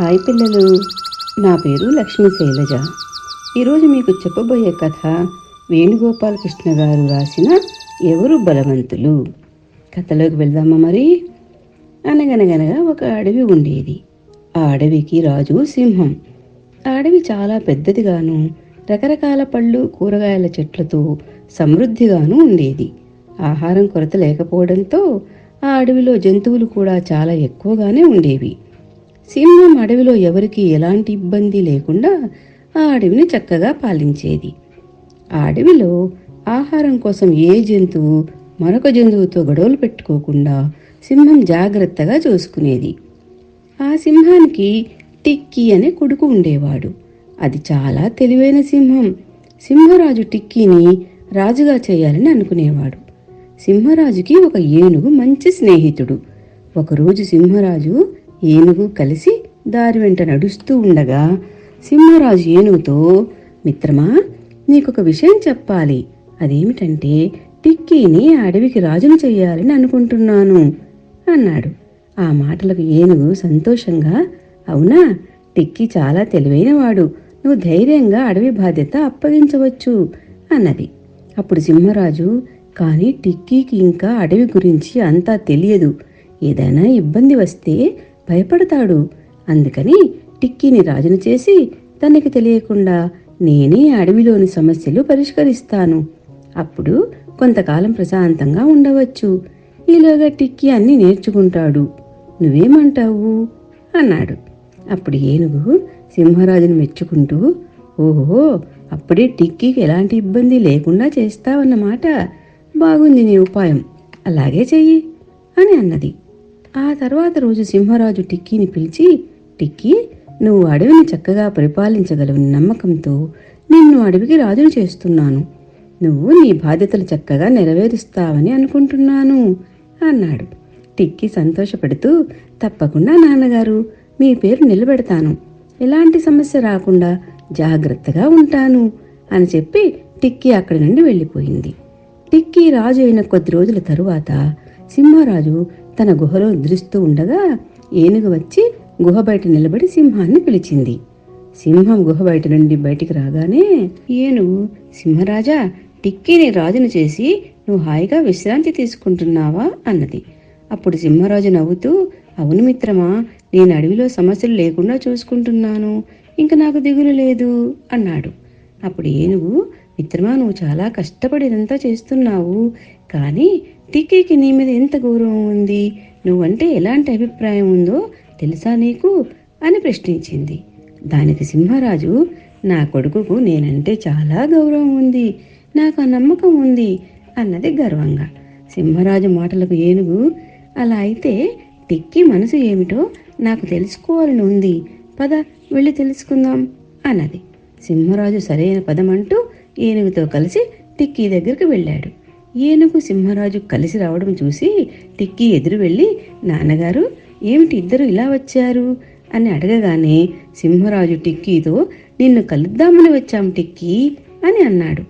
Hi పిల్లలు, నా పేరు లక్ష్మీ శైలజ. ఈరోజు మీకు చెప్పబోయే కథ వేణుగోపాలకృష్ణ గారు రాసిన ఎవరు బలవంతులు. కథలోకి వెళ్దామా మరి. అనగనగనగా ఒక అడవి ఉండేది. ఆ అడవికి రాజు సింహం. ఆ అడవి చాలా పెద్దదిగాను, రకరకాల పళ్ళు కూరగాయల చెట్లతో సమృద్ధిగాను ఉండేది. ఆహారం కొరత లేకపోవడంతో ఆ అడవిలో జంతువులు కూడా చాలా ఎక్కువగానే ఉండేవి. సింహం అడవిలో ఎవరికీ ఎలాంటి ఇబ్బంది లేకుండా ఆ అడవిని చక్కగా పాలించేది. ఆ అడవిలో ఆహారం కోసం ఏ జంతువు మరొక జంతువుతో గొడవలు పెట్టుకోకుండా సింహం జాగ్రత్తగా చూసుకునేది. ఆ సింహానికి టిక్కీ అనే కొడుకు ఉండేవాడు. అది చాలా తెలివైన సింహం. సింహరాజు టిక్కీని రాజుగా చేయాలని అనుకునేవాడు. సింహరాజుకి ఒక ఏనుగు మంచి స్నేహితుడు. ఒకరోజు సింహరాజు ఏనుగు కలిసి దారి వెంట నడుస్తూ ఉండగా సింహరాజు ఏనుగుతో, మిత్రమా, నీకొక విషయం చెప్పాలి. అదేమిటంటే టిక్కీని అడవికి రాజును చెయ్యాలని అనుకుంటున్నాను అన్నాడు. ఆ మాటలకు ఏనుగు సంతోషంగా, అవునా, టిక్కీ చాలా తెలివైనవాడు, నువ్వు ధైర్యంగా అడవి బాధ్యత అప్పగించవచ్చు అన్నది. అప్పుడు సింహరాజు, కానీ టిక్కీకి ఇంకా అడవి గురించి అంతా తెలియదు, ఏదైనా ఇబ్బంది వస్తే భయపడతాడు. అందుకని టిక్కీని రాజును చేసి తనకి తెలియకుండా నేనే అడవిలోని సమస్యలు పరిష్కరిస్తాను. అప్పుడు కొంతకాలం ప్రశాంతంగా ఉండవచ్చు. ఈలోగా టిక్కీ అన్నీ నేర్చుకుంటాడు. నువ్వేమంటావు అన్నాడు. అప్పుడు ఏనుగు సింహరాజును మెచ్చుకుంటూ, ఓహో, అప్పుడే టిక్కీకి ఎలాంటి ఇబ్బంది లేకుండా చేస్తావన్నమాట. బాగుంది నీ ఉపాయం, అలాగే చెయ్యి అని అన్నది. ఆ తర్వాత రోజు సింహరాజు టిక్కీని పిలిచి, టిక్కీ, నువ్వు అడవిని చక్కగా పరిపాలించగలవని నమ్మకంతో నిన్ను అడవికి రాజును చేస్తున్నాను. నువ్వు నీ బాధ్యతలు చక్కగా నెరవేరుస్తావని అనుకుంటున్నాను అన్నాడు. టిక్కీ సంతోషపడుతూ, తప్పకుండా నాన్నగారు, మీ పేరు నిలబెడతాను, ఎలాంటి సమస్య రాకుండా జాగ్రత్తగా ఉంటాను అని చెప్పి టిక్కీ అక్కడి నుండి వెళ్ళిపోయింది. టిక్కీ రాజు అయిన కొద్ది రోజుల తరువాత సింహరాజు తన గుహలో నిద్రిస్తూ ఉండగా ఏనుగు వచ్చి గుహ బయట నిలబడి సింహాన్ని పిలిచింది. సింహం గుహ బయట నుండి బయటికి రాగానే ఏనుగు, సింహరాజా, టిక్కీని రాజును చేసి నువ్వు హాయిగా విశ్రాంతి తీసుకుంటున్నావా అన్నది. అప్పుడు సింహరాజు నవ్వుతూ, అవును మిత్రమా, నేను అడవిలో సమస్యలు లేకుండా చూసుకుంటున్నాను, ఇంక నాకు దిగులు లేదు అన్నాడు. అప్పుడు ఏనుగు, మిత్రమా, నువ్వు చాలా కష్టపడి ఇదంతా చేస్తున్నావు, కానీ టిక్కీకి నీ మీద ఎంత గౌరవం ఉంది, నువ్వంటే ఎలాంటి అభిప్రాయం ఉందో తెలుసా నీకు అని ప్రశ్నించింది. దానికి సింహరాజు, నా కొడుకుకు నేనంటే చాలా గౌరవం ఉంది, నాకు ఆ నమ్మకం ఉంది అన్నది గర్వంగా. సింహరాజు మాటలకు ఏనుగు, అలా అయితే టిక్కీ మనసు ఏమిటో నాకు తెలుసుకోవాలని ఉంది, పద వెళ్ళి తెలుసుకుందాం అన్నది. సింహరాజు సరైన పదమంటూ ఏనుగుతో కలిసి టిక్కీ దగ్గరికి వెళ్ళాడు. ఏనుగు సింహరాజు కలిసి రావడం చూసి టిక్కీ ఎదురు వెళ్ళి, నాన్నగారు, ఏమిటి ఇద్దరు ఇలా వచ్చారు అని అడగగానే సింహరాజు టిక్కీతో, నిన్ను కలుద్దామని వచ్చాం టిక్కీ అని అన్నాడు.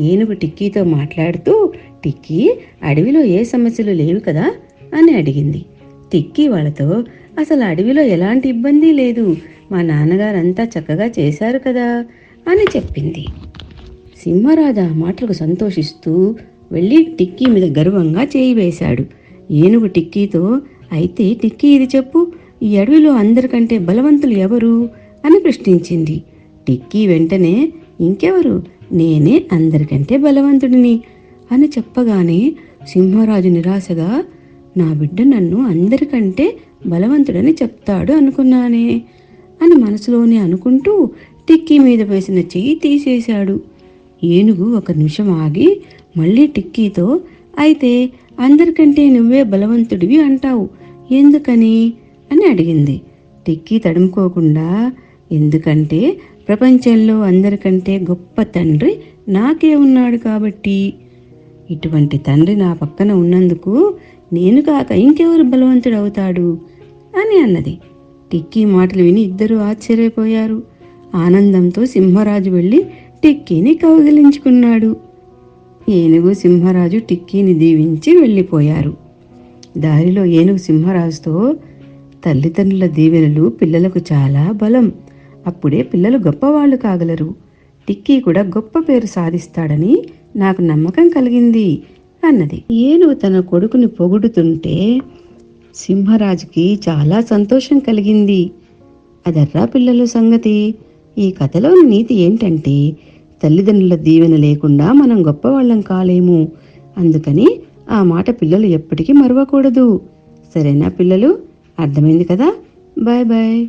ఏనుగు టిక్కీతో మాట్లాడుతూ, టిక్కీ, అడవిలో ఏ సమస్యలు లేవు కదా అని అడిగింది. టిక్కీ వాళ్ళతో, అసలు అడవిలో ఎలాంటి ఇబ్బంది లేదు, మా నాన్నగారంతా చక్కగా చేశారు కదా అని చెప్పింది. సింహరాజు ఆ మాటలకు సంతోషిస్తూ వెళ్ళి టిక్కీ మీద గర్వంగా చేయి వేశాడు. ఏనుగు టిక్కీతో, అయితే టిక్కీ, ఇది చెప్పు, ఈ అడవిలో అందరికంటే బలవంతులు ఎవరు అని ప్రశ్నించింది. టిక్కీ వెంటనే, ఇంకెవరు, నేనే అందరికంటే బలవంతుడిని అని చెప్పగానే సింహరాజు నిరాశగా, నా బిడ్డ నన్ను అందరికంటే బలవంతుడని చెప్తాడు అనుకున్నానే అని మనసులోనే అనుకుంటూ టిక్కీ మీద వేసిన చెయ్యి తీసేశాడు. ఏనుగు ఒక నిమిషం ఆగి మళ్ళీ టిక్కీతో, అయితే అందరికంటే నువ్వే బలవంతుడివి అంటావు, ఎందుకని అని అడిగింది. టిక్కీ తడుముకోకుండా, ఎందుకంటే ప్రపంచంలో అందరికంటే గొప్ప తండ్రి నాకే ఉన్నాడు కాబట్టి. ఇటువంటి తండ్రి నా పక్కన ఉన్నందుకు నేను కాక ఇంకెవరు బలవంతుడవుతాడు అని అన్నది. టిక్కీ మాటలు విని ఇద్దరూ ఆశ్చర్యపోయారు. ఆనందంతో సింహరాజు వెళ్ళి టిక్కీని కౌగిలించుకున్నాడు. ఏనుగు సింహరాజు టిక్కీని దీవించి వెళ్ళిపోయారు. దారిలో ఏనుగు సింహరాజుతో, తల్లిదండ్రుల దీవెనలు పిల్లలకు చాలా బలం. అప్పుడే పిల్లలు గొప్పవాళ్ళు కాగలరు. టిక్కీ కూడా గొప్ప పేరు సాధిస్తాడని నాకు నమ్మకం కలిగింది అన్నది. ఏనుగు తన కొడుకుని పొగుడుతుంటే సింహరాజుకి చాలా సంతోషం కలిగింది. అదర్రా పిల్లల సంగతి. ఈ కథలోని నీతి ఏంటంటే తల్లిదండ్రుల దీవెన లేకుండా మనం గొప్పవాళ్ళం కాలేము. అందుకని ఆ మాట పిల్లలు ఎప్పటికీ మరవకూడదు. సరేనా పిల్లలు? అర్థమైంది కదా? Bye bye.